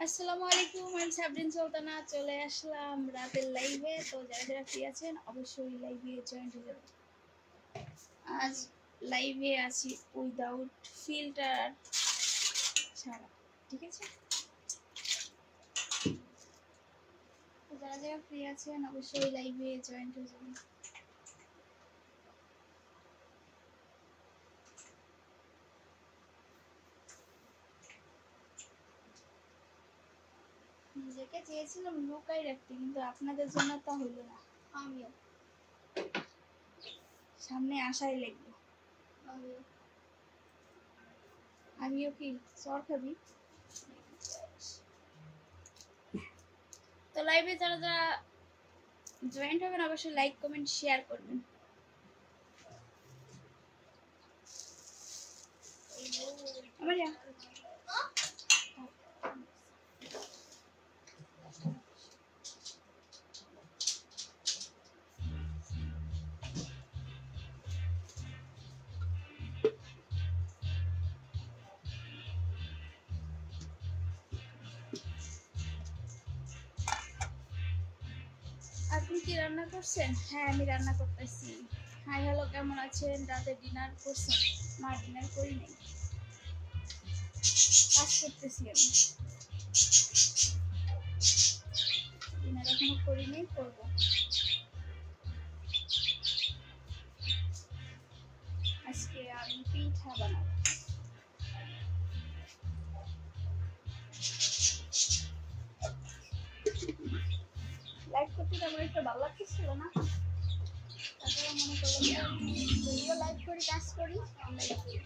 আসসালামু আলাইকুম, আমি সাবরিন সুলতানা চলে আসলাম রাতের লাইভে। তো যারা যারা ফ্রি আছেন অবশ্যই লাইভে জয়েন হয়ে যাবেন। আজ লাইভে আছি উইদাউট ফিল্টার ছাড়া, ঠিক আছে? তো যারা যারা ফ্রি আছেন অবশ্যই লাইভে জয়েন হয়ে যাবেন। নিজেকে চেয়েছিলাম লুকাই রাখতে, কিন্তু আপনাদের জন্য তা হইল না। আমিও সামনে আসাই লাগলো। আমিও কি সর খাবি? তো লাইভে যারা যারা জয়েন্ট হবেন অবশ্যই লাইক কমেন্ট শেয়ার করবেন। আমার আপনি কি রান্না করছেন? হ্যাঁ, আমি রান্না করতেছি। হাই হ্যালো, কেমন আছেন? রাতে ডিনার করছেন? না, ডিনার করি নাই, কাজ করতেছি আমি। ডিনার এখনো করি নাই, করবো। আজকে আমি পিঠা বানাবো। লাইভ করতে তেমন একটা ভালো লাগতেছিল না, তারপরে মনে করলাম যদিও লাইভ করি, কাজ করি, লাইভ করি।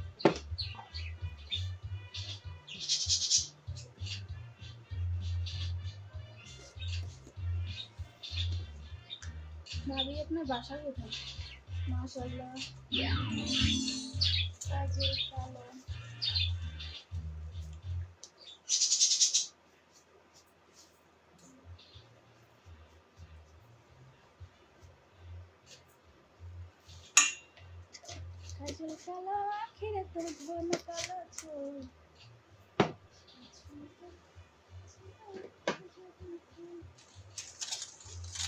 ভাবি, আপনার বাসা কোথায়? মাশাআল্লাহ, কাজের কালো। কাজের কালো আখিরে তোর ঘন কালো চোখ।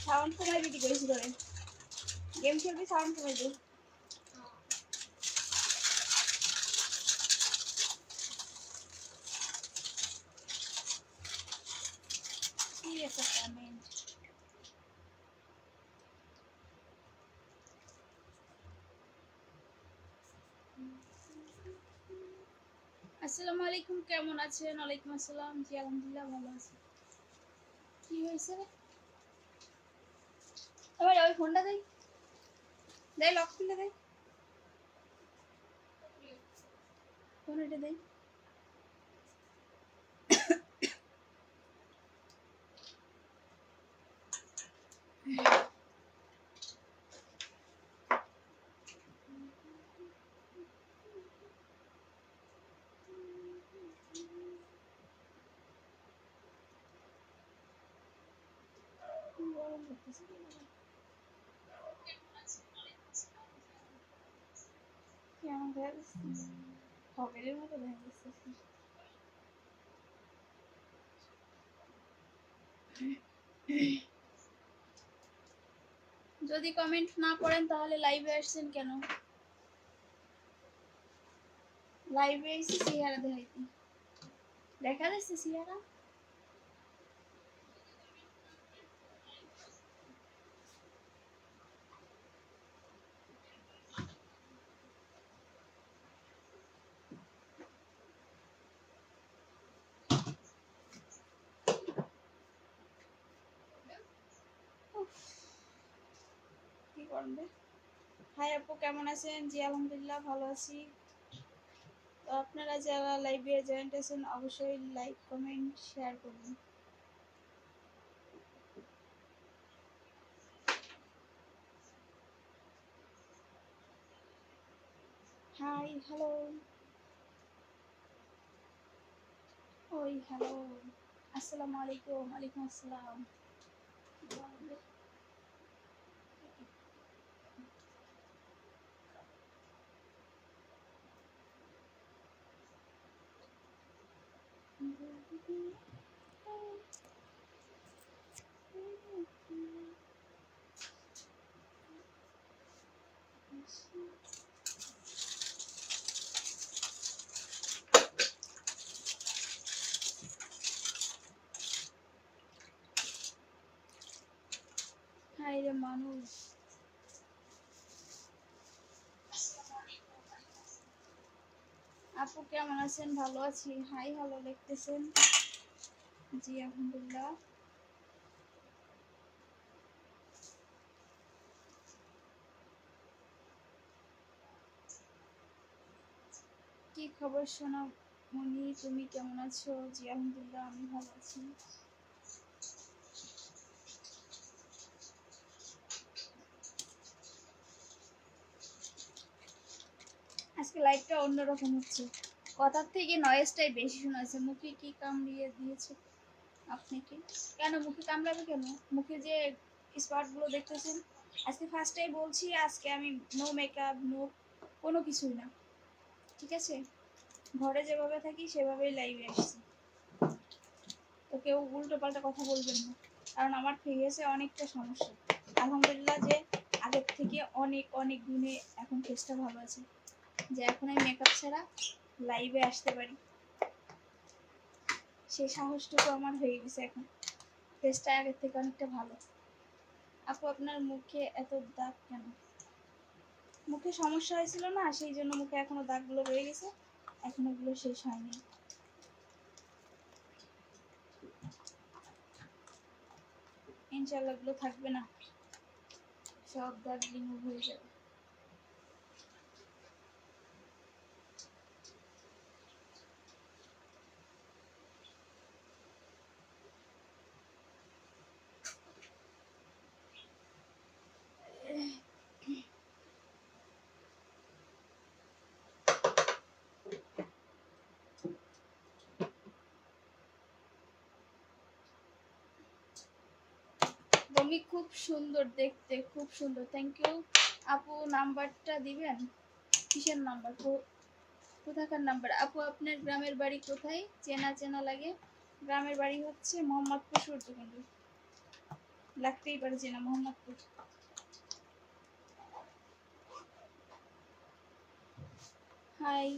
সাউন্ড কমাই দিতে করেছি ধরে, গেম খেলবি, সাউন্ড কমাই দিই। Serious comment. আসসালামু আলাইকুম, কেমন আছেন? ওয়ালাইকুম আসসালাম। জি আলহামদুলিল্লাহ ভালো আছি। কি হয়েছে রে? এবার ওই ফোনটা দেই, দেই লক খুলে দেই, ফোন এটা দেই। গরম করতেছে কেমন দেখা যাচ্ছে? খবরের মতো দেখা যাচ্ছে। যদি কমেন্ট না করেন তাহলে লাইভে আসছেন কেন? লাইভে এসে চেহারা দেখাইতে, দেখা যাচ্ছে চেহারা। কি করবে? হাই আপু, কেমন আছেন? জি আলহামদুলিল্লাহ ভালো আছি। তো আপনারা যারা লাইভে জয়েন্ট আছেন অবশ্যই লাইক কমেন্ট শেয়ার করুন। হাই হ্যালো, ওই হ্যালো, আসসালামু আলাইকুম। ওয়ালাইকুম আসসালাম। হাই রে মানুষ, আপু কেমন আছেন? ভালো আছি। Hi hello লিখতেছেন। জি আলহামদুলিল্লাহ। কি খবর সোনা মনি, তুমি কেমন আছো? জি আলহামদুলিল্লাহ, আমি ভালো আছি। আজকে লাইভটা অন্যরকম হচ্ছে, কথার থেকে নয়েজটাই বেশি শোনা যাচ্ছে। মুখে কি কামড়িয়ে দিয়েছে আপনি? কি কেন মুখে কামড়াবে কেন? মুখে যে স্পটগুলো দেখতেছেন, আজকে ফার্স্টেই বলছি, আজকে আমি নো মেকআপ, নো কোনো কিছুই না, ঠিক আছে? ঘরে যেভাবে থাকি সেভাবেই লাইভে আসছি, তো কেউ উল্টো পাল্টা কথা বলবেন না, কারণ আমার ফেসে অনেকটা সমস্যা। আলহামদুলিল্লাহ যে আগের থেকে অনেক অনেক গুণে এখন ফেসটা ভালো আছে, যে এখন আমি মেকআপ ছাড়া লাইভে আসতে পারি, সেই সাহসটুকু আমার হয়ে গেছে এখন। ফেসটা আগের থেকে অনেকটা ভালো। আপু আপনার মুখে এত দাগ কেন? মুখে সমস্যা হয়েছিল না, সেই জন্য মুখে এখনো দাগগুলো রয়ে গেছে, এখন ওগুলো শেষ হয়নি। ইনশাআল্লাহ ওগুলো থাকবে না, সব দাগ রিমুভ হয়ে যাবে। তুমি খুব সুন্দর দেখতে, খুব সুন্দর, থ্যাংক ইউ আপু। নাম্বারটা দিবেন? কিসের নাম্বার? কোথাকার নাম্বার? আপু আপনার গ্রামের বাড়ি কোথায়? চেনা চেনা লাগে। গ্রামের বাড়ি হচ্ছে মোহাম্মদপুর সূর্যকুণ্ড, লাগতেই পারে চেনা, মোহাম্মদপুর। হাই,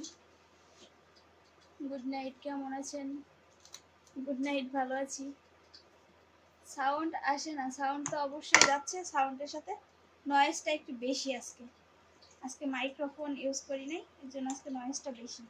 গুড নাইট, কেমন আছেন? গুড নাইট, ভালো আছি। সাউন্ড আসে না? সাউন্ড তো অবশ্যই যাচ্ছে, সাউন্ডের সাথে নয়েজটা একটু বেশি আজকে। আজকে মাইক্রোফোন ইউজ করি নাই, এর জন্য আজকে নয়েজটা বেশি।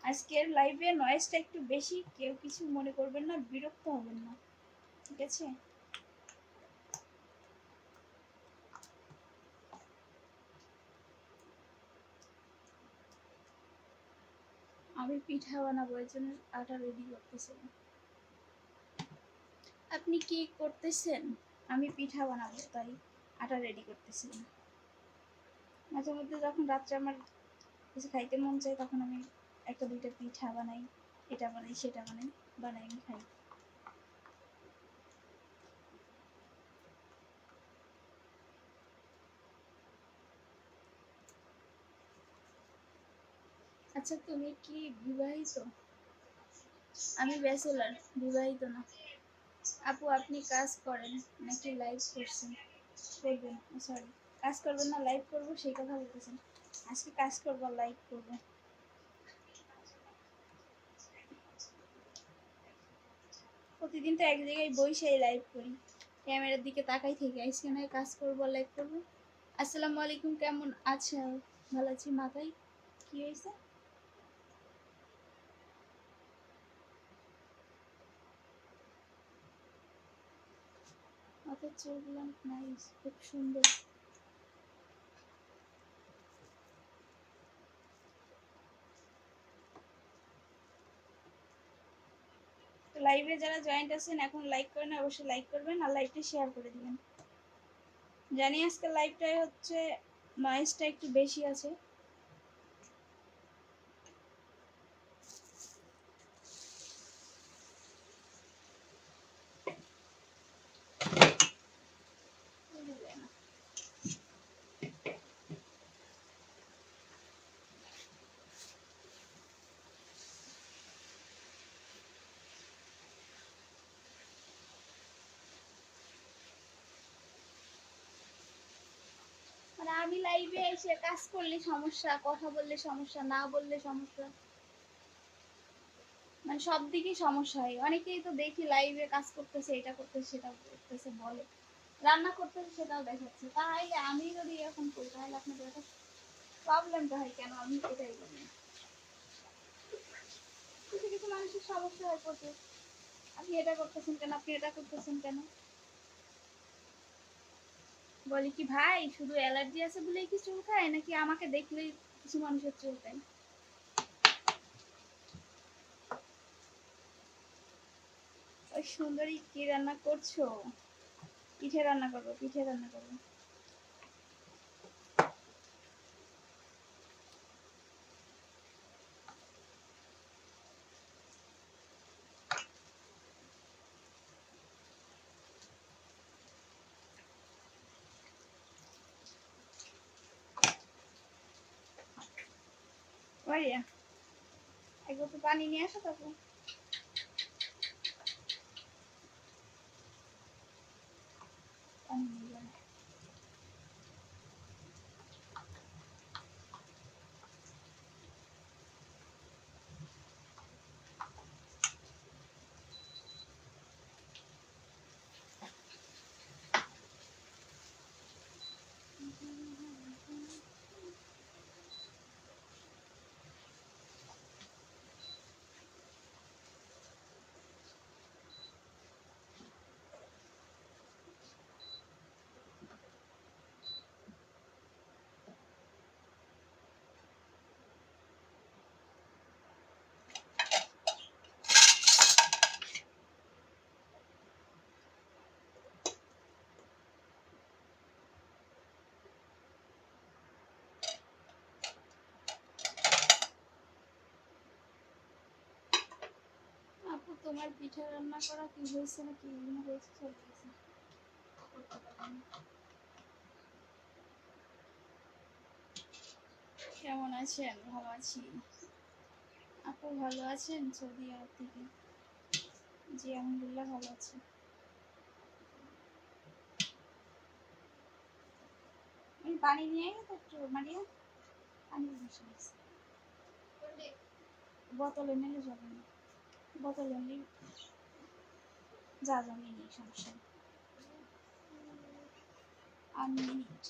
আজকের লাইভে নয়েজটা একটু বেশি, কেউ কিছু মনে করবেন না, বিরক্ত হবেন না, ঠিক আছে? আমি পিঠা বানাবো, এর জন্য আটা রেডি করতেছিলাম। আপনি কি করতেছেন? আমি পিঠা বানাবো, তাই আটা রেডি করতেছিলাম। মাঝে মধ্যে যখন রাত্রে আমার কিছু খাইতে মন চায়, তখন আমি একটা দুইটা পিঠা বানাই, এটা বানাই সেটা বানাই, বানাই আমি খাই। আচ্ছা তুমি কি বিবাহিত? আমি ব্যাচেলার, বিবাহিত না। আপু আপনি কাজ করেন নাকি লাইভ করছেন? করবেন, সরি, কাজ করবেন না লাইভ করবো সেই কথা বলতেছেন? আজকে কাজ করবো, লাইভ করবো। প্রতিদিন তো এক জায়গায় বসেই লাইভ করি, ক্যামেরার দিকে তাকাই থেকে, আজকে নয় কাজ করবো, লাইভ করবো। আসসালামু আলাইকুম, কেমন আছো? ভালো আছি। মাথায় কি হয়েছে? মাথার চুলগুলো নাইস, খুব সুন্দর। লাইভে যারা জয়েন্ট আছেন এখন লাইক করেন, অবশ্যই লাইক করবেন আর লাইভটা শেয়ার করে দিবেন। জানি আজকে লাইভটাই হচ্ছে নয়েজটা একটু বেশি আছে। লাইভে এসে কাজ করলে সমস্যা, কথা বললে সমস্যা, না বললে সমস্যা, মানে সব দিকেই সমস্যা হয়। অনেকেই তো দেখি লাইভে কাজ করতেছে, এটা করতেছে, সেটা করতেছে বলে, রান্না করতেছে সেটাও দেখাচ্ছে। তাহলে আমি যদি এরকম করি তাহলে আপনাদের একটা প্রবলেমটা হয় কেন, আমি এটাই বলি। কিছু কিছু মানুষের সমস্যা হয় প্রচুর, আপনি এটা করতেছেন কেন, আপনি এটা করতেছেন কেন। বলি কি ভাই শুধু অ্যালার্জি আছে বলেই কি চুল খায়, নাকি আমাকে দেখলেই কিছু মানুষের চুল খায়? ওই সুন্দরী কি রান্না করছো? পিঠে রান্না করবো, পিঠে রান্না করবো। মারিয়া এক বোতল পানি নিয়ে আসো তারপর। পানি নিয়ে যাও। আপু তোমার পিঠে রান্না করা কি হয়েছে না কি হয়েছে সব হয়েছে? কেমন আছেন? ভালো আছি। আপু ভালো আছেন? সৌদি আরব থেকে। জি আলহামদুলিল্লাহ ভালো আছি। আমি পানি নিয়ে তো একটু মারিয়া পানি বসে গেছে। বোতলে নিলে যাবে না, বোতলে নিলে যা যা নিয়ে নেই, সমস্যা নেই। আনলিমিট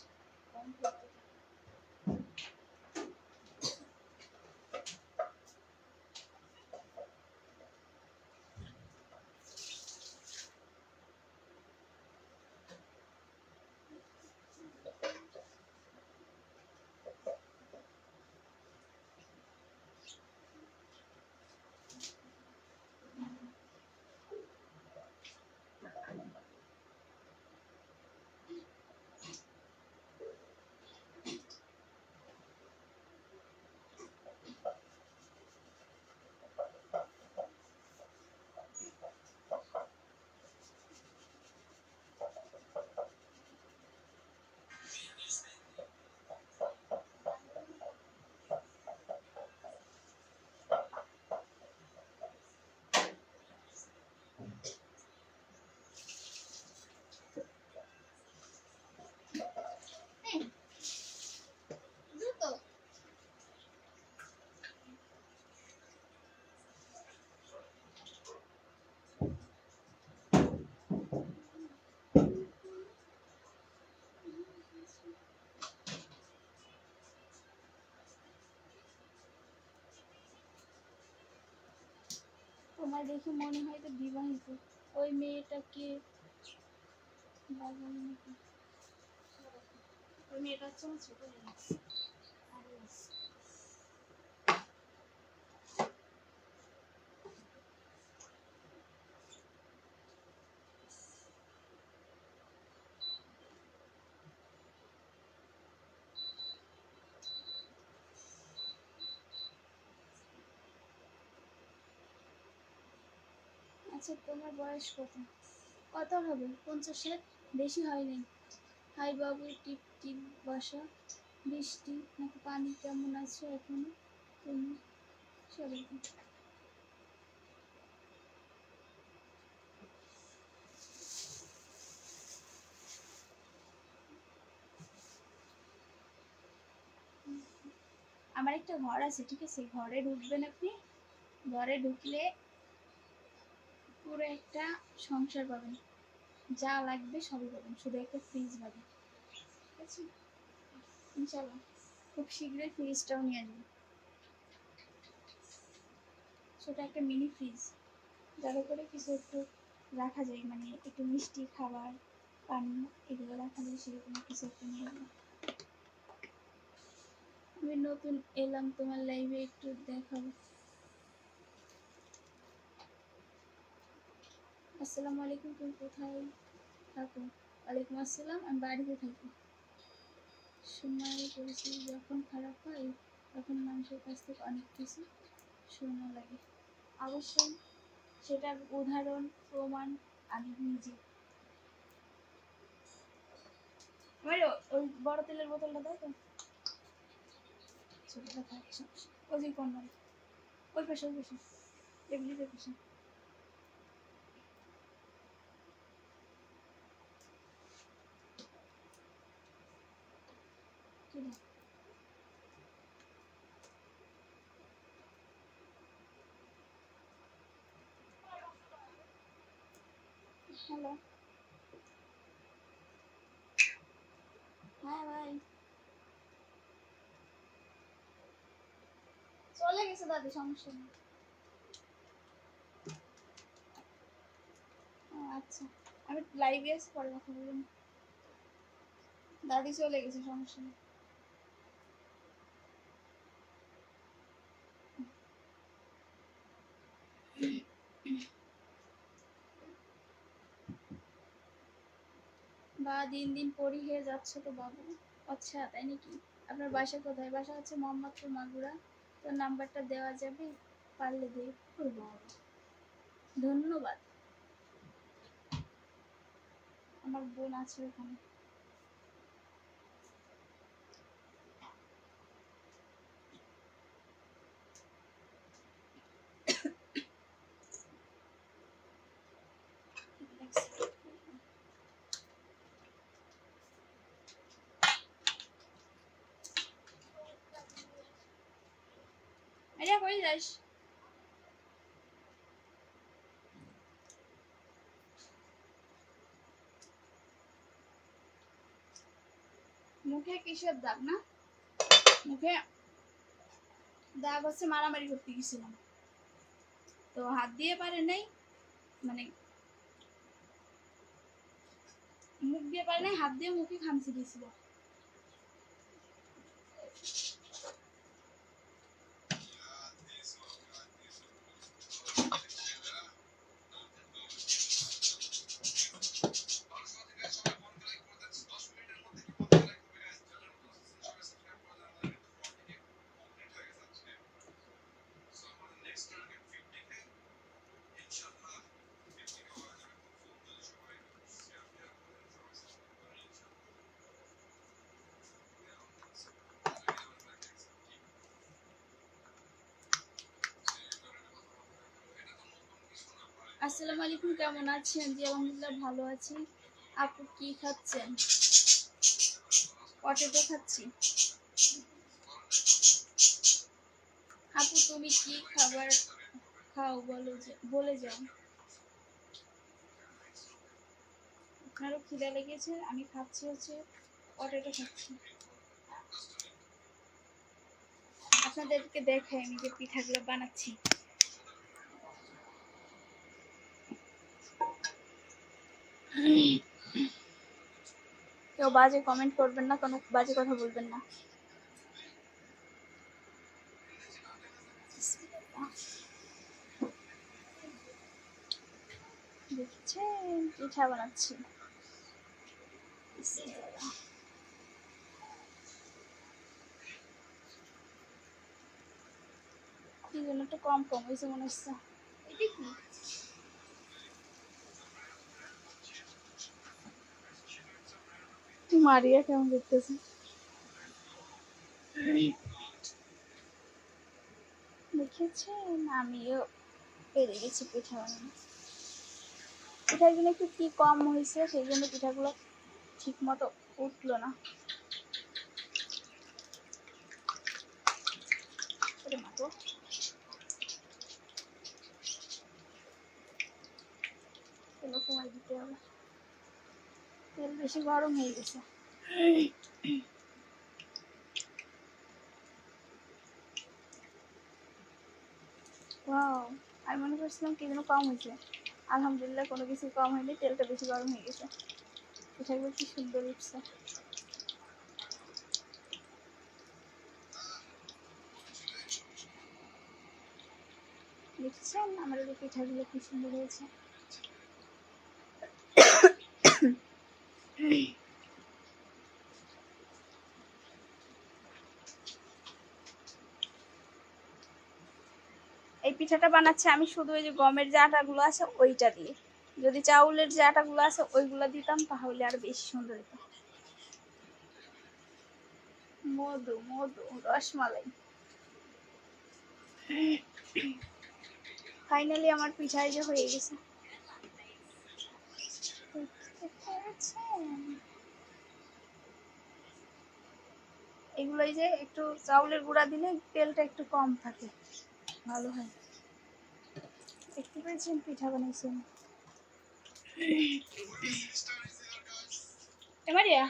তোমার দেখে মনে হয় তো বিবাহিত। ওই মেয়েটাকে বাজানো নাকি? ওই মেয়েটা হচ্ছে আমার ছোট বোন। আচ্ছা তোমার বয়স কত? কত হবে? 50-60? বেশি হয়নি। হাই বাবু, টিপ টিপ বাসা, বৃষ্টি নাকি পানি, কেমন আছো এখন তুমি? সরি। আমার একটা ঘর আছে, ঠিক আছে? ঘরে ঢুকবেন আপনি, ঘরে ঢুকলে পুরো একটা সংসার পাবেন, যা লাগবে সবই পাবেন, শুধু একটা ফ্রিজ পাবেন, ঠিক আছে? ইনশাল্লাহ খুব শীঘ্রই ফ্রিজটাও নিয়ে আসবেন, ছোট একটা মিনি ফ্রিজ, যাতে করে কিছু একটু রাখা যায়, মানে একটু মিষ্টি খাবার পানি এগুলো রাখা যায়, সেরকম কিছু একটা নিয়ে আসবেন। আমি নতুন এলাম তোমার লাইভে, একটু দেখাবো। আসসালামু আলাইকুম, তুমি কোথায় থাকো? ওয়ালাইকুম আসসালাম, আমি বাড়িতে থাকি। সময় পরিস্থিতি যখন খারাপ হয় তখন মানুষের কাছ থেকে অনেক কিছু শোনা লাগে। অবশ্যই সেটার উদাহরণ প্রমাণ আমি নিজে। আমার ওই বড় তেলের বোতলটা দাও তো, ছোটটা থাকে সমস্যা। ওই যে কোন ওই পাশে, ওই পাশে, টেবিলের ওই পাশে। হ্যালো, হ্যাঁ ভাই, চলে গেছে দাদি, সমস্যা নেই। আচ্ছা, আমি লাইভে এসে পরে কথা বলুন। দাদি চলে গেছে, সমস্যা নেই। বা দিন দিন পরি হয়ে যাচ্ছে তো বাবু। আচ্ছা তাই নাকি? আপনার বাসা কোথায়? বাসা হচ্ছে মোহাম্মদপুর মাগুরা। তো নাম্বারটা দেওয়া যাবে? পারলে দিয়ে করবো। ধন্যবাদ। আমার বোন আছে ওখানে। এটা কই যাস? মুখে কিসের দাগ না? মুখে দাগ হচ্ছে মারামারি করতে গেছিলাম, তো হাত দিয়ে পারে নাই, মানে মুখ দিয়ে পারে নাই, হাত দিয়ে মুখে খামচি দিয়েছিল। আসসালামু আলাইকুম, কেমন আছেন? জি আলহামদুলিল্লাহ ভালো আছি। আপু কি খাচ্ছেন? পটেটো খাচ্ছি। আপু তুমি কি খাবার খাও বলে যাও। আপনারও খিদা লেগেছে, আমি খাচ্ছি হচ্ছে পটেটো খাচ্ছি। আপনাদেরকে দেখাই আমি যে পিঠাগুলো বানাচ্ছি। কেউ বাজে কমেন্ট করবেন না, কোনো বাজে কথা বলবেন না। দেখছেন পিঠা বানাচ্ছি। কি জন্য একটু কম কম হয়েছে মনে হচ্ছে। এটা কি? মারিয়া কেমন দেখতেছে? দেখেছেন আমিও পেরে গেছি পিঠা বানানো। পিঠার জন্য একটু কি কম হয়েছে, সেই জন্য পিঠাগুলো ঠিক মতো উঠলো না। অল্প। তেল কমাই দিতে হবে, তেল বেশি গরম হয়ে গেছে। ওয়াও, আমি মনে করছিলাম কি যেন কম হয়েছে, আলহামদুলিল্লাহ কোনো কিছু কম হয়নি, তেলটা বেশি গরম হয়ে গেছে। পিঠাগুলো কি সুন্দর উঠছে। দেখছেন আমাদের এই পিঠাগুলো কি সুন্দর হয়েছে। এই পিঠাটা বানাচ্ছি আমি শুধু ওই যে গমের যে আটাগুলো আছে ওইটা দিয়ে। যদি চাউলের যে আটাগুলো আছে ওইগুলো দিতাম তাহলে আর বেশি সুন্দর হতো। মধু মধু রসমালাই। ফাইনালি আমার পিঠা যে হয়ে গেছে। এগুলোই যে একটু চাউলের গুঁড়া দিলে তেলটা একটু কম থাকে, ভালো হয়। দেখতে পেয়েছেন পিঠা বানাইছেন এমারিয়া।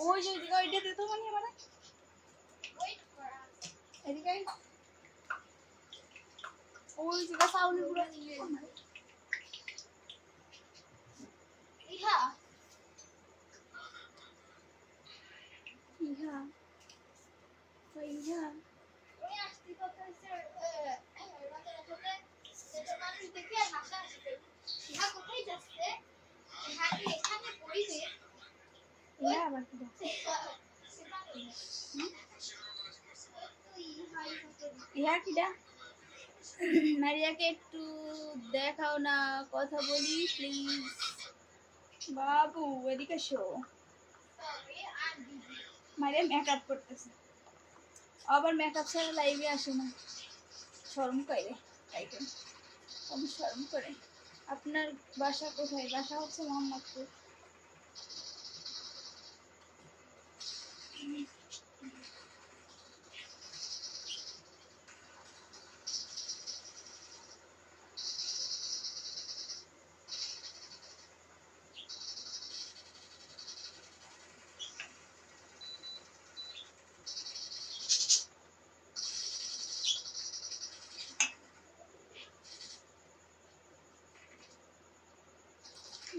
ওই যে ওইটা দে তো মানে আমার এদিকে ওই যে চাউলের গুঁড়া দিয়ে ইহা ইহা ইহা ওই আসতে কথা হচ্ছে সেটা মানুষ দেখে হাসা আসবে। ইহা কোথায় যাচ্ছে? ইহা কি এখানে পড়িবে? ইহা আবার কি ইহা কিডা? মারিয়াকে একটু দেখাও না, কথা বলি প্লিজ। বাবু এদিকে শো। মারিয়া মেকআপ করতেছে, আবার মেকআপ ছাড়া লাইভে আসে না, শরম করে তাইকে, আমি শরম করে। আপনার বাসা কোথায়? বাসা হচ্ছে মোহাম্মদপুর।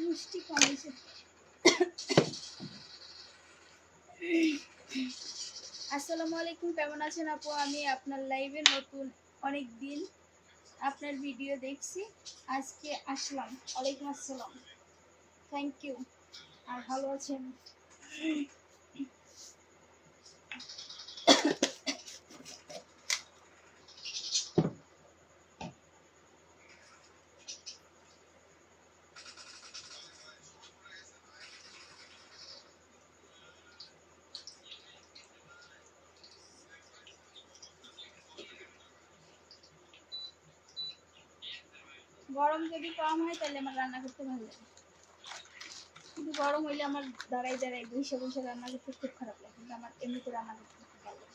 মিষ্টি কমেছে। আসসালামু আলাইকুম, কেমন আছেন আপু? আমি আপনার লাইভে নতুন, অনেক দিন আপনার ভিডিও দেখছি, আজকে আসলাম। ওয়ালাইকুম আসসালাম, থ্যাংক ইউ। আর ভালো আছেন? গরম যদি কম হয় তাহলে আমার রান্না করতে ভালো লাগে, কিন্তু গরম হইলে আমার দাঁড়াই দাঁড়াই বসে বসে রান্না করতে খুব খারাপ লাগে, কিন্তু আমার এমনিতে রান্না করতে খুব ভালো লাগে।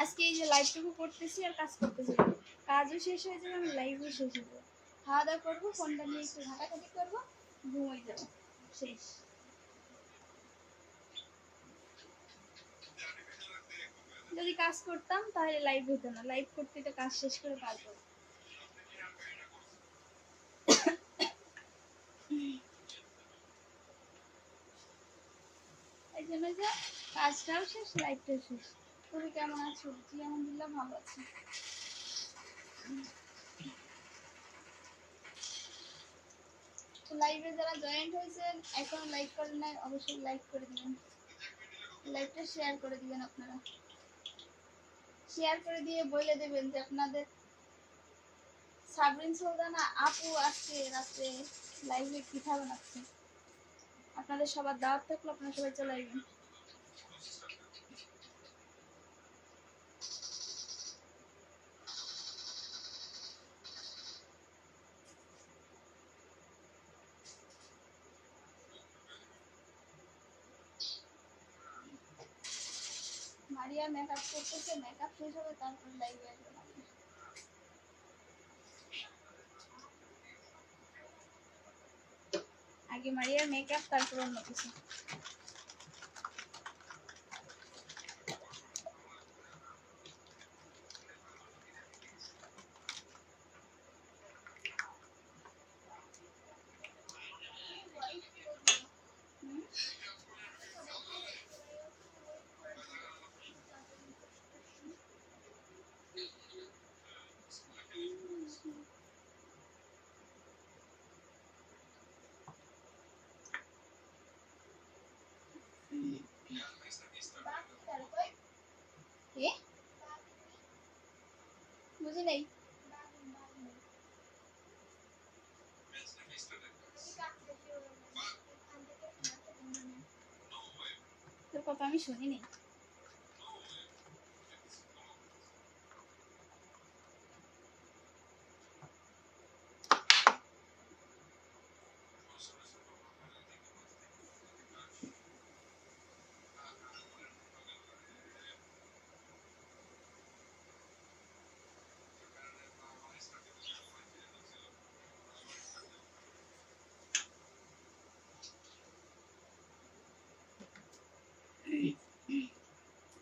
আজকে এই যে লাইভটুকু করতেছি আর কাজ করতেছি, কাজও শেষ হয়ে যাবে, আমি লাইভও শেষ হয়ে যাবে, খাওয়া দাওয়া করবো, ফোনটা নিয়ে একটু ঘাটাঘাটি করবো, ঘুমাই যাবো, শেষ। যদি কাজ করতাম তাহলে লাইভ হতো না, লাইভ করতে তো কাজ শেষ করে কাজ করবো। এই জন্য যে কাজটাও শেষ, লাইভটাও শেষ। তুমি কেমন আছো? জি আলহামদুলিল্লাহ ভালো আছি। লাইভে যারা জয়েন্ট হয়েছেন এখনো লাইক করেন নাই, অবশ্যই লাইক করে দিবেন। লাইভটা শেয়ার করে দিবেন আপনারা, শেয়ার করে দিয়ে বলে দেবেন যে আপনাদের সাবরিন সুলতানা আপু আজকে রাতে লাইভে পিঠা বানাচ্ছে। আপনাদের সবার দাওয়াত থাকলে আপনারা সবাই চলে আসবেন। মারিয়া মেকআপ করতেছে, মেকআপ শেষ হবে তারপর লাইভে আসবে। আগে মারিয়ার মেকআপ তারপর অন্য কিছু। বুঝি নাই, তোর কথা আমি শুনিনি।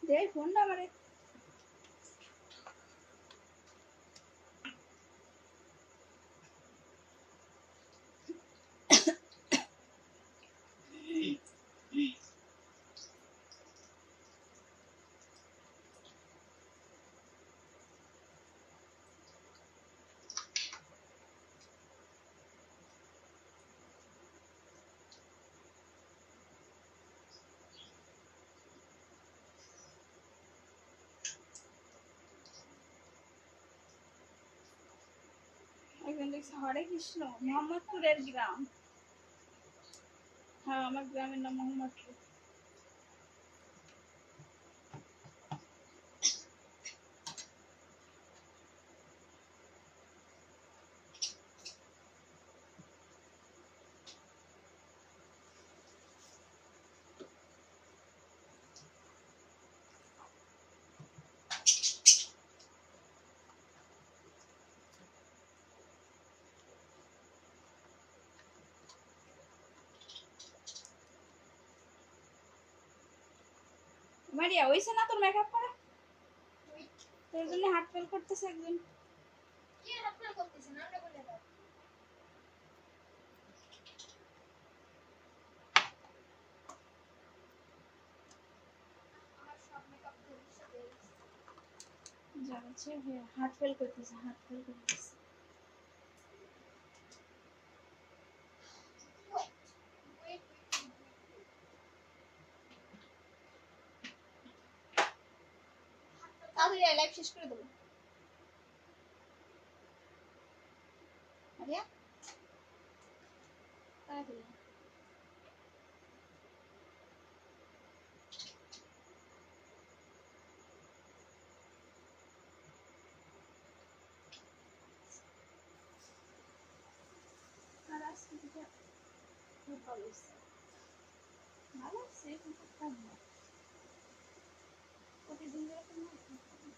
দেখ ফোনটা আমারে। একজন দেখছে হরে কৃষ্ণ, মোহাম্মদপুরের গ্রাম। হ্যাঁ, আমার গ্রামের নাম মোহাম্মদপুর। মারিয়া হইছে না তোর মেকআপ করা? তোর জন্য হাত ফেল করতেছে একজন। কি হাত ফেল করতেছে? নামটা বলে দাও। আমার সব মেকআপ ভবিষ্যতে জানছে হাত ফেল করতেছে, হাত ফেল করতেছে। তাহলে লাইভ শেষ করে দেবো। মারিয়া তাড়াতাড়ি। আর আজকে পিঠা খুব ভালো হয়েছে, ভালো হচ্ছে কিন্তু কম না। প্রতিদিন যেরকম হয় সেরকম না।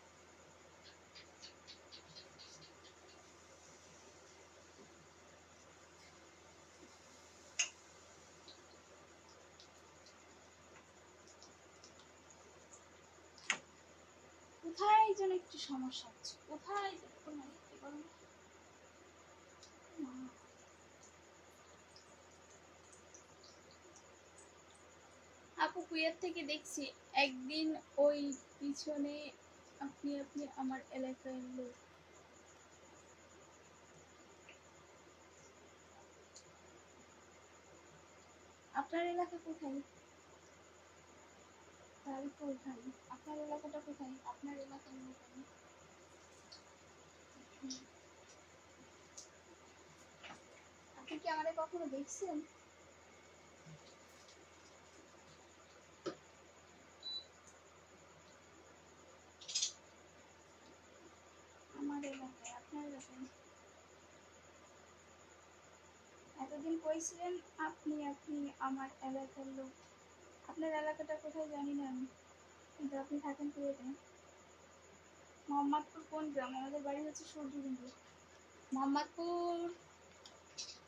কোথায় যেন একটু সমস্যা হচ্ছে, কোথায় যেন কোনো একটু বলো না। আপু কুয়েত থেকে দেখছি, একদিন ওই পিছনে আপনি আপনি আমার এলাকায় লোক। আপনার এলাকা কোথায়? তারপর ভাই আপনার এলাকাটা কোথায়? আপনার এলাকার লোক আমি। আপনি কি আমাদের কখনো দেখছেন? আমার এলাকায়, আপনার এলাকায় এতদিন কইছিলেন আপনি আপনি আমার এলাকার লোক। আপনার এলাকাটা কোথায় জানি না আমি, কিন্তু আপনি থাকেন কুয়েটে। মোহাম্মদপুর কোন গ্রাম? আমাদের বাড়ি হচ্ছে সূর্যকুণ্ড। মোহাম্মদপুর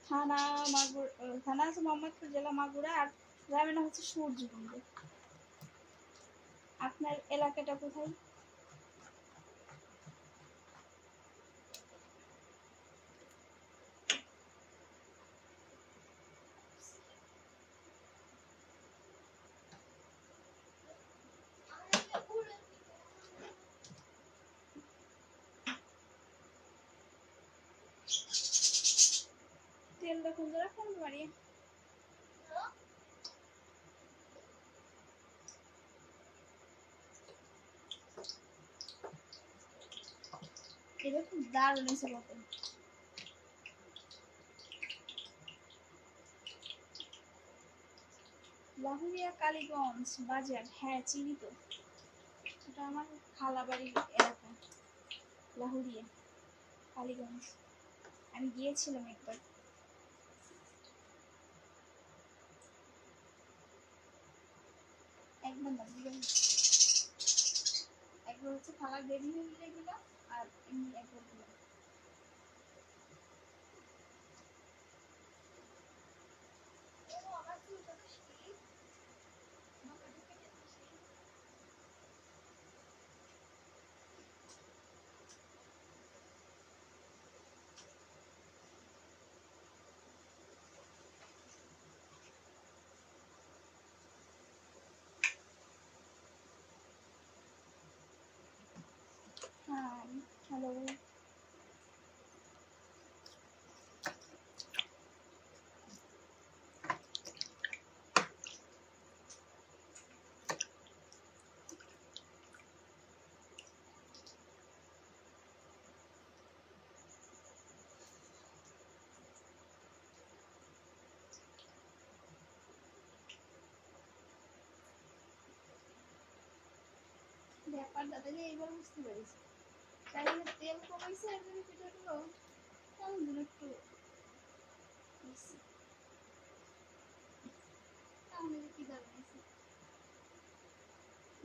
থানা মাগুর, থানা আছে মোহাম্মদপুর, জেলা মাগুরা, আর গ্রামের নাম হচ্ছে সূর্যকুণ্ড। আপনার এলাকাটা কোথায়? আমার এলাকা উড়ন দিকে। তেলটা কোন জায়গায় কোন বাড়ি? এটা খুব দারুণ হয়েছে বলতে। লাহুরিয়া কালীগঞ্জ বাজার, হ্যাঁ চিনি তো, ওটা আমার খালা বাড়ির এলাকা। লাহুরিয়া কালীগঞ্জ, আমি গিয়েছিলাম একবার। একবার না, দুবার। একবার হচ্ছে খালার বেবি মিলে গেলাম, আর এমনি একবার গেলাম। ও আমার চুলটা তো সেই মাথা ঢুকে যেত সেই। Hi, hello. ব্যাপারটা তাহলে এইবার বুঝতে পেরেছি, তাহলে তেল কমাইছে একদম পিঠাগুলো কেমন যেন একটু বেশি। তাহলে কি দাঁড়ানো হয়েছে,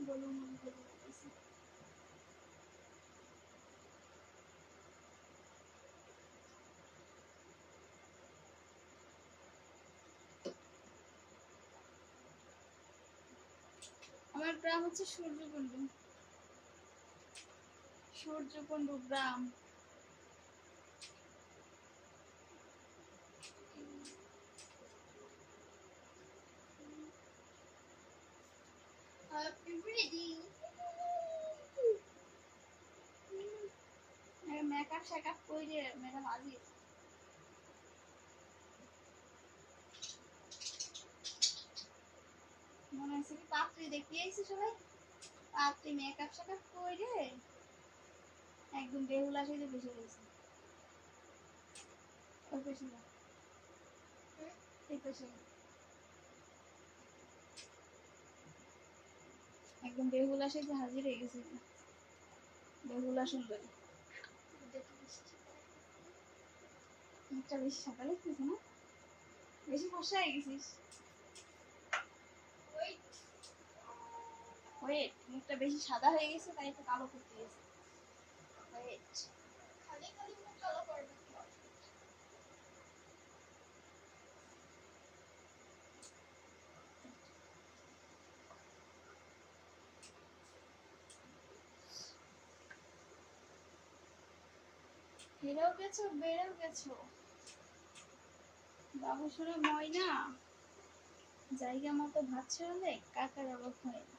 বলুন বলুন। আমার গ্রাম হচ্ছে সূর্যকুণ্ড, সূর্যকুণ্ড গ্রাম। Happy birthday. মেকআপ শেকআপ করে ম্যাডাম হাজির। মনে হচ্ছে কি পাত্রী দেখতে আইছি সবাই, পাত্রী মেকআপ শেকআপ করে একদম বেহুলা সেজে বসে রয়েছে। ওই পাশে যা, এই পাশে একদম বেহুলা সেজে হাজির হয়ে গেছে, বেহুলা সুন্দরী। মুখটা বেশি সাদা লাগতেছে না? বেশি ফর্সা হয়ে গেছিস? ওয়েট, মুখটা বেশি সাদা হয়ে গেছে তাই একটু কালো করতে গেছে। ওয়েট, খালি খালি মুখ কালো করবে কি? হেরেও গেছো বেড়েও গেছো, বাবু শুনে ময়না জায়গা মতো ভাত ছড়ালে কাকার অভাব হয় না।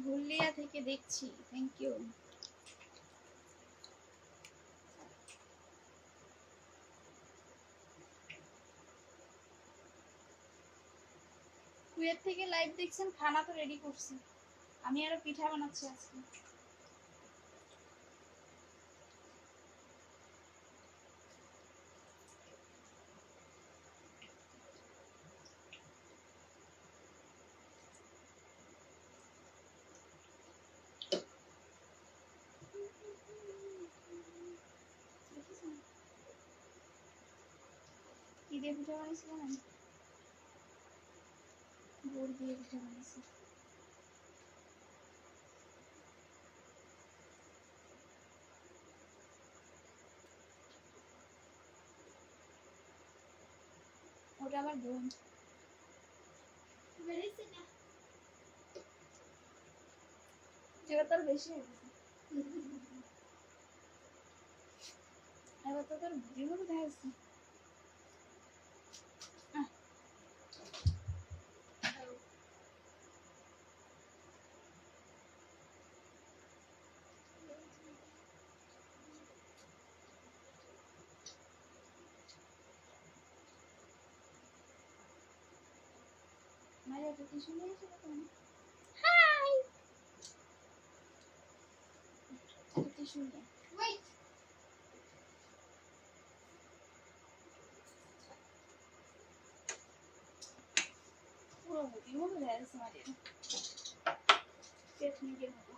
ভুলিয়া থেকে দেখছি, থ্যাংক ইউ। দুয়ের থেকে লাইভ দেখছেন, খানা তো রেডি করছি। আমি আরো পিঠা বানাচ্ছি আজকে। কি দিয়ে পিঠা বানিয়েছিলাম আমি? গুড় দিয়ে পিঠা বানিয়েছি। ওটা আমার বোন। বেরিয়েছে না এবার তোর বেশি হয়ে গেছে। এবার তো তোর জীবন দেখা যাচ্ছে। মারিয়া তো কিছু নিয়ে এসে তুমি। হাই কিছু নিয়ে ওয়েট পুরো জীবন দেখা যাচ্ছে মারিয়া। পেটনিকের মতো।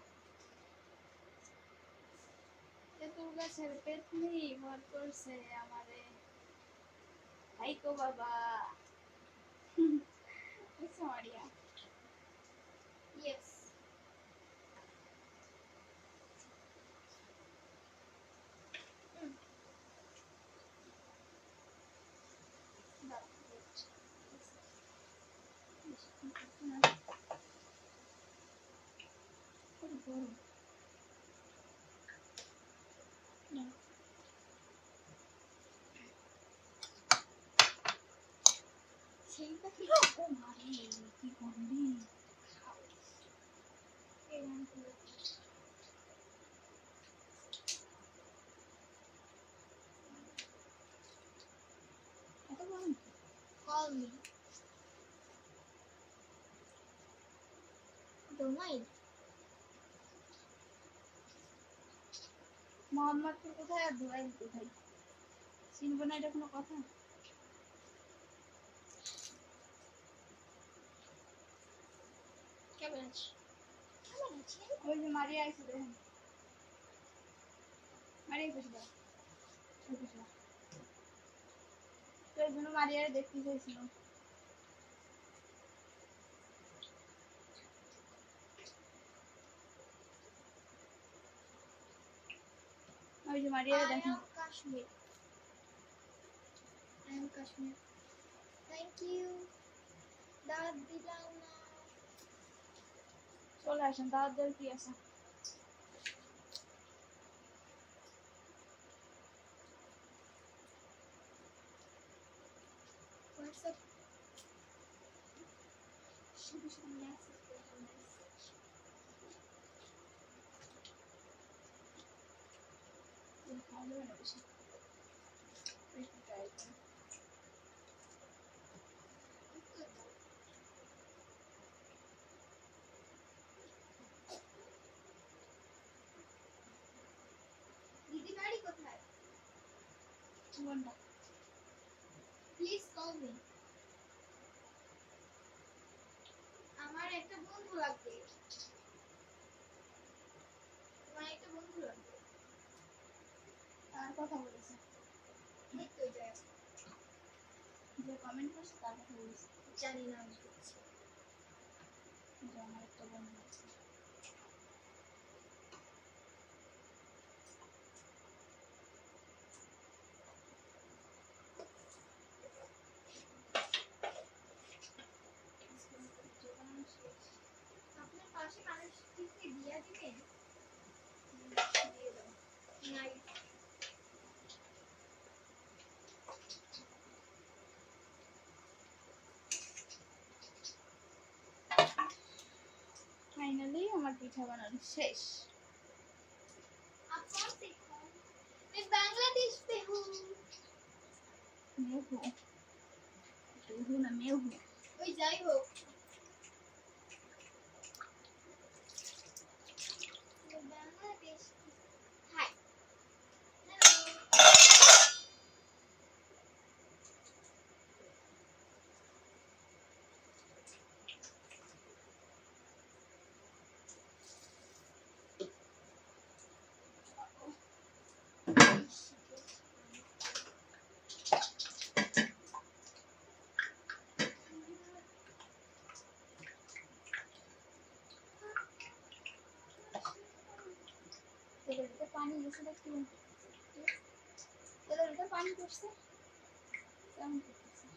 তেঁতুল গাছের পেটনি ভর করছে আমারে। হাইকো বাবা। বুঝছো মারিয়া? ইয়েস সেইটা কি ও মারে কি করলি? এত গরম? call me don't mind Mohammadpur কোথায় আর ধুলাইল কোথায়? চিনবো না, এটা কোনো কথা? কেমন আছিস কেমন আছিস ওই যে মারিয়া আইছে দেখেন। মারিয়া বসে দাও। ওই বসে দাও। তো এই জন্য মারিয়ারে দেখতে চাইছিল। ওই যে মারিয়ারে I দেখেন। am Kashmir I am Kashmir thank you দাঁত দিলাম না চলে আসেন, দাওয়াত দেওয়ার কি আছে? WhatsApp শুধু শুধু মেসেজ করতে মেসেজ খাওয়া যাবে না বেশি। একটু ট্রাই করি। দিদি বাড়ি কোথায় কোনটা? প্লিজ কল মি আমার একটা বন্ধু লাগবে তোমার একটা বন্ধু লাগবে তার কথা বলেছে। এই তো যায় যে কমেন্ট করছে তার কথা বলেছে। জানি না আমি বলছি যে আমার একটা বন্ধু আছে। আপনার পাশে মানুষটিকে দিয়া দিবেন দিয়ে দাও। নাই ফাইনালি আমার পিঠা বানানো শেষ। आप कौन से हो मैं बांग्लादेश से हूँ मैं हूँ। तू हूँ ना मैं हूँ। ওই যাই হোক পানি গেছে দেখতে এদের ভিতরে পানি পড়ছে কেমন করতেছে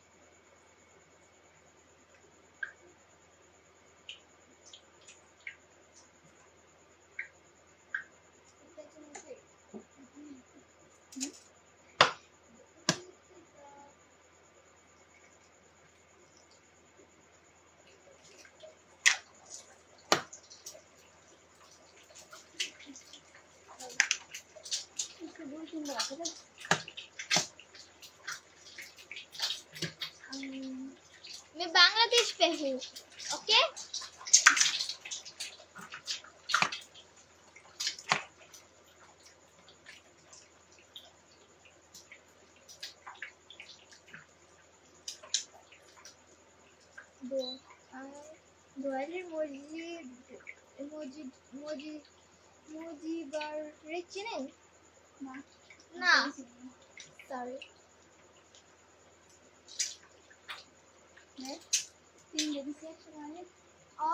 দুই তিনবার আছে मैं बांग्लादेश पे हूँ ओके दोहरी मुजीबर चिनेন না না সরি তিন দিয়েছি একশো মানে ও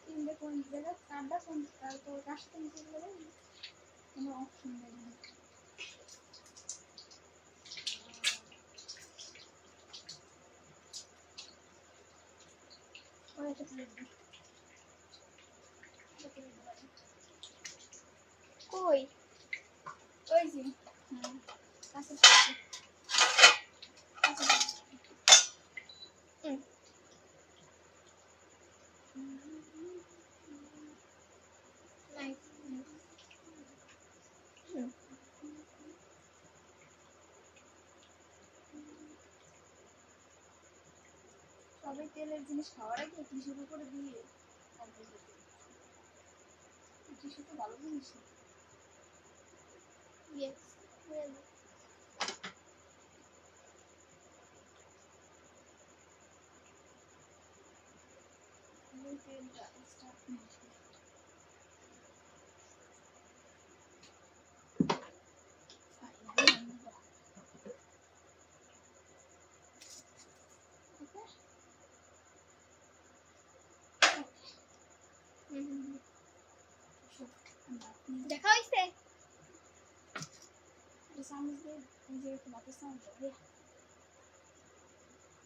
তিনটে কোন জায়গা কার্ডটা কোন তারপর কাজটা নিচে গেলে কোনো অপশন দেয় না ওই একটা প্লেট দিই কই ওই যে হ্যাঁ কাছে নাইস সবাই তেলের জিনিস খাওয়ার আগে টিস্যুর উপরে দিয়ে তারপর টিস্যু তো ভালো জিনিস না ইয়েস রিয়েলি ওই তেলটা স্টার্ট নিয়ে দেখা হইছে চামচ দিয়ে যে একটু বাতাস চামচ দিয়ে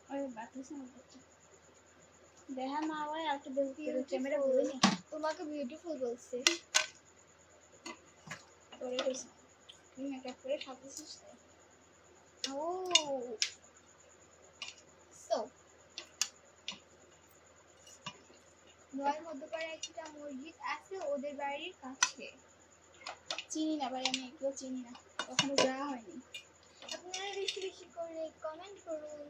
ওই বাতাস চামচ করছে দেখা না হয় আর একটু ক্যামেরা ঘুরে নি তোমাকে বিউটিফুল বলছে তোরে গেছে তুই মেকআপ করে সাজিয়েছিস তাই ও সো নয় মধ্যপাড়ায় একটা মসজিদ আছে ওদের বাড়ির কাছে চিনি না ভাই আমি এগুলো চিনি না কখনো যাওয়া হয়নি আপনারা বেশি বেশি করে কমেন্ট করুন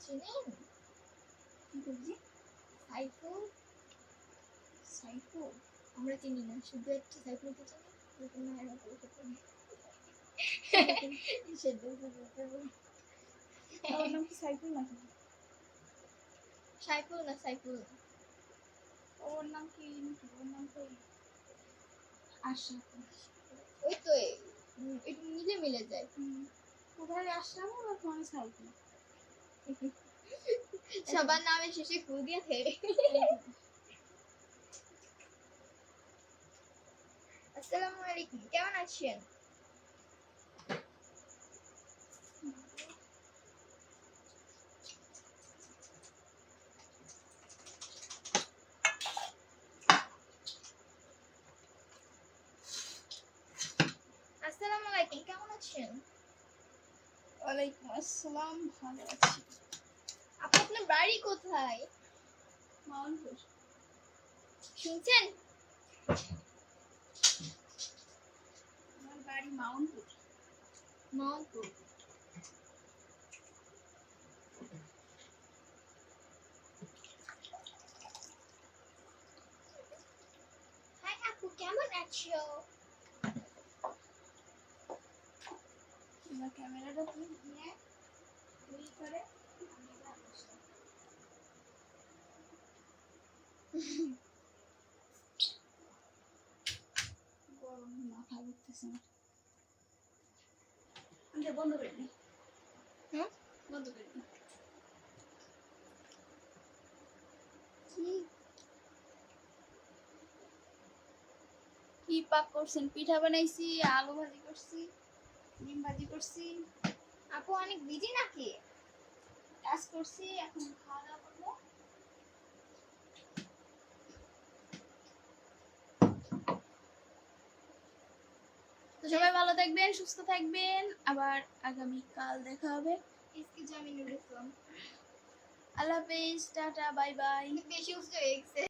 চিনেন কি করছি সাইফুল সাইফুল আমরা চিনি না শুধু একটা সাইফুলকে চিনি নতুন মায়ের মতো ওর নাম কি সাইফুল নাকি সাইফুল না সাইফুল ওর নাম কি ওর নাম তো আশা ওই তো একটু মিলে মিলে যায় কোথায় আসলাম আর কোন সাইফুল সবার নামে শেষে কু দিয়ে থাকে আসসালামু আলাইকুম কেমন আছেন আসসালামু আলাইকুম কেমন আছেন ওয়ালাইকুম আসসালাম ভালো আছি আপু আপনার বাড়ি কোথায় মাউন্টপুর শুনছেন আমার বাড়ি মাউন্টপুর মাউন্টপুর হাই আপু কেমন আছো তোমার ক্যামেরাটা তুমি নিয়ে তুই করে আমি এবার বসলাম গরম মাথা ঘুরতেছে আমার। আমি তো বন্ধ করে দিই। হুম? বন্ধ করে দিই। কি পাক করছেন? পিঠা বানাইছি, আলু ভাজি করছি, ডিম ভাজি করছি, আপু অনেক বিজি নাকি? কাজ করছি, এখন খাওয়া দাওয়া করবো। তো সবাই ভালো থাকবেন, সুস্থ থাকবেন, আবার আগামী কাল দেখা হবে। इसकी जमीन नुডলস আল্লাহ হাফেজ, টাটা, বাই বাই। বেশি উঠে গেছে।